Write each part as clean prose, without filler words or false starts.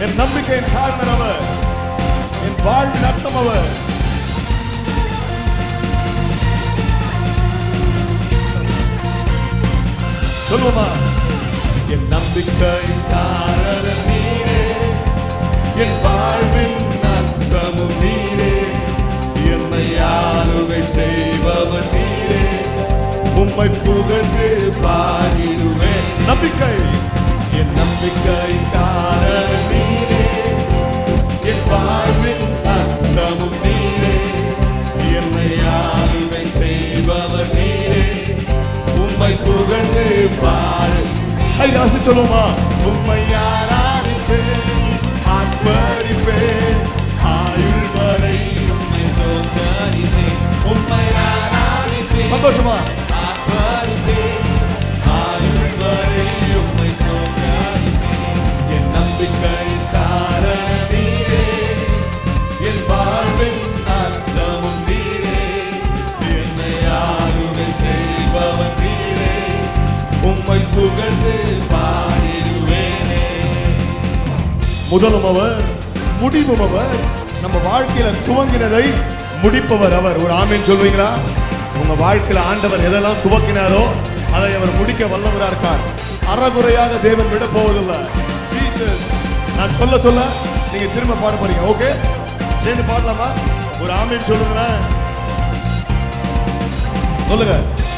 என் நம்பிக்கையின் காரணர் அவர், என் வாழ்வின் அர்த்தம் அவர். சொல்லுமா, என் நம்பிக்கையின் காரணர் நீரே, என் வாழ்வின் அர்த்தமும் நீரே, என்னை ஆளுகை செய்பவர் நீரே, உம்மை புகழ்ந்து பாடிடுவேன். நம்பிக்கை, என் நம்பிக்கை காரணர் நீரே, என் வாழ்வின் அர்த்தமும் நீரே, என்னை ஆளுகை செய்பவர் நீரே, உம்மை புகழ்ந்து பாடு. கைகாசி சொல்லுமா, உம்மை ஆராதிப்பேன், ஆர்ப்பரிப்பேன், ஆயுள் வரை உம்மை சோதரிப்பேன். உம்மை ஆராதிப்பேன், சந்தோஷமா ஆர்ப்பரிப்பேன், ஆயுள் வரை உம்மை சோதரிப்பேன். என் நம்பிக்கை காரணர் நீரே, என் வாழ்வின் அர்த்தமும் நீரே, என்னை ஆளுகை செய்பவர் நீரே, உம்மை புகழ்ந்து பாடிடுவேனே. முதலும் அவர், முடிவும் அவர். நம்ம வாழ்க்கையில துவங்கினதை முடிப்பவர் அவர். ஒரு ஆமீன் சொல்வீங்களா? உங்க வாழ்க்கையில ஆண்டவர் எதெல்லாம் துவக்கினாரோ அதை அவர் முடிக்க வல்லவராக இருக்கார். அறகுறையாக தேவன் விட போவதில்லை. ஜீசஸ், நான் சொல்ல சொல்ல நீங்க திரும்ப பாட போறீங்க. ஓகே, சேர்ந்து பாடலாமா? ஒரு ஆமீன் சொல்லுங்க. சொல்லுங்க.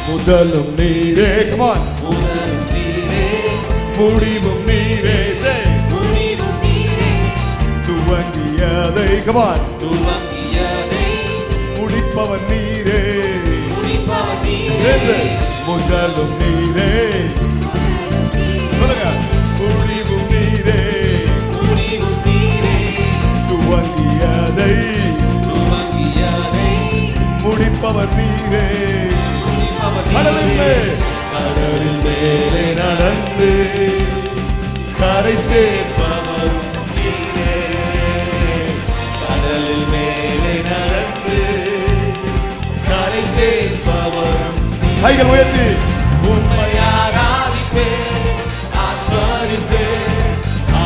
முதலும் நீரே, come on. முதலும் நீரே, முடிவும் நீரே, முடிவும் நீரே, துவங்கியதை, come on, துவங்கியதை முடிப்பவர் நீரே, முடிப்பவர் நீரே. சேர்ந்து முதலும் நீரே, சொல்லுங்க. முடிவும் நீரே, முடிவும் நீரே, துவங்கியதை துவங்கியதை முடிப்பவர் நீரே. முடிப்பவர் கடலில் நீரே. கடலில் மேலே நடந்து கரை சேர்ப்பவரும் நீரே. கடலில் மேலே நடந்து கரை சேர்ப்பவரும். கைகள் உயர்த்தி, உம்மை ஆராதிப்பேன், ஆர்ப்பரிப்பேன்,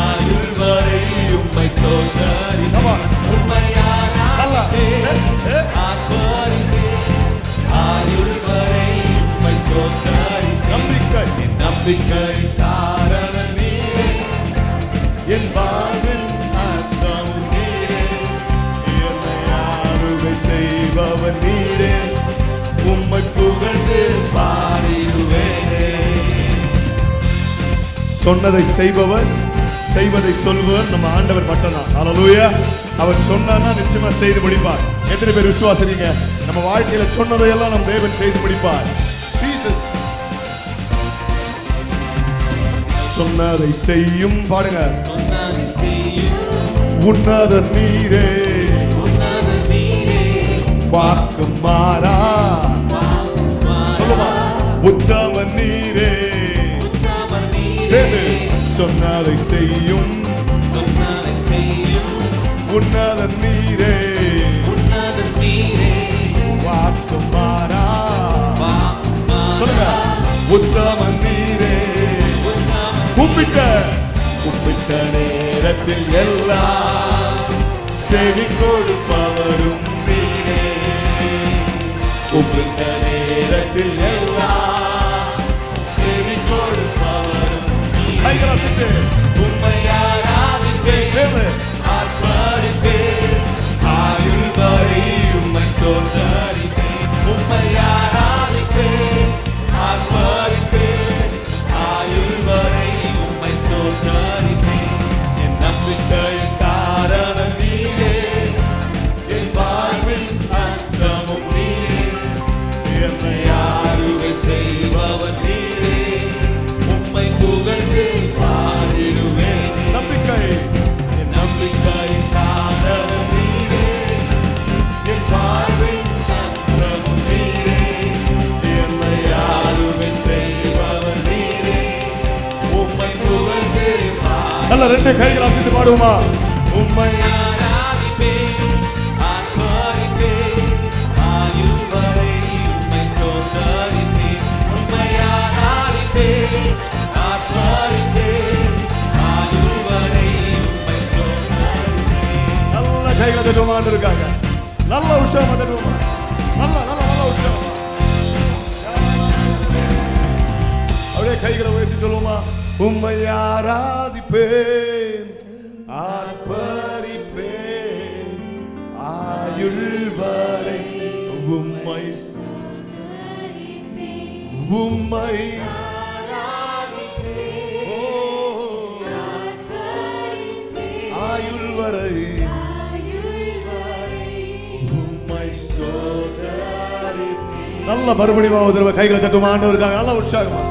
ஆயுள் வரை உம்மை சோதரிப்பேன். உம்மை ஆராதிப்பேன், ஆர்ப்பரிப்பேன், ஆயுள் வரை உம்மை சோதரிப்பேன். நம்பிக்கை, என் நம்பிக்கை காரணர் நீரே, என் வாழ்வின் அர்த்தமும் நீரே, என்னை ஆளுகை செய்பவர் நீரே, உம்மை புகழ்ந்து பாடிடுவேனே. சொன்னதை செய்பவர், செய்வதை சொல்பவர் நம்ம ஆண்டவர் மட்டும்தான். ஹல்லேலூயா. அவர் சொன்னார்னா நிச்சயமா செய்து முடிப்பார். எத்தனை பேர் விசுவாசிக்கிறீங்க? நம்ம வாழ்க்கையில சொன்னதையெல்லாம் நம்ம தேவன் செய்து முடிப்பார். ஜீசஸ் சொன்னதை செய்யும். பாடுங்க. சொன்னதை செய்யும் உன்னதர் நீரே, உன்னதர் நீரே, வாக்கு மாறா, சொல்லுமா, உத்தமர் நீரே, உத்தமர் நீரே. சேர்ந்து சொன்னதை செய்யும் சொன்னதை செய்யும் உன்னதர் நீரே, உன்னதர் நீரே, வாக்கு மாறா, சொல்லுங்க, உத்தமர் நீரே. கூப்பிட்ட நேரத்தில் எல்லாம் செவி கொடுப்பவரும் நீரே. கூப்பிட்ட நேரத்தில் எல்லாம் செவி கொடுப்பவரும் நீரே. கைகளை சுட்டு உம்மை ஆராதிப்பேன், ஆர்ப்பரிப்பேன், ஆயுள் வரை உம்மை ஸ்தோத்தரிப்பேன். உம்மை ஆராதிப்பேன், ஆர்ப்பரிப்பேன், ஆயுள் வரை உம்மை ஸ்தோத்தரிப்பேன். என் நம்பிக்கையின் காரணர் நீரே, என் வாழ்வின் அர்த்தமும் நீரே, என்னை ஆளுகை செய்பவர் நீரே, உம்மை புகழ்ந்து பாடிடுவேன். நம்பிக்கை, என் நம்பிக்கையின் காரணர் நீரே, என் வாழ்வின் அர்த்தமும் நீரே, என்னை ஆளுகை செய்பவர் நீரே, உம்மை புகழ்ந்து பாடிடுவேன். நல்ல ரெண்டு கைகள் அசைத்து பாடுவோமா? உம்மை ஆராதிப்பேன், ஆர்ப்பரிப்பேன், ஆயுள் வரை உம்மை ஸ்தோத்தரிப்பேன். உம்மை ஆராதிப்பேன், ஆர்ப்பரிப்பேன், ஆயுள் வரை உம்மை தட்டுவோமா இருக்காங்க. நல்ல உற்சாகமா தட்டுவோமா. நல்ல நல்ல நல்ல உற்சாகமா. அப்படியே கைகளை உயர்த்தி சொல்லுவோமா. உம்மை ஆராதிப்பேன், ஆர்ப்பரிப்பேன், ஆயுள் வரை உம்மை உம்மை ஆயுள் வரை உம்மை ஸ்தோத்தரிப்பேன். நல்ல மறுபடியும் ஒரு தடவை கைகளை தட்டுமா ஆண்டவருக்காக. நல்ல உற்சாகமா.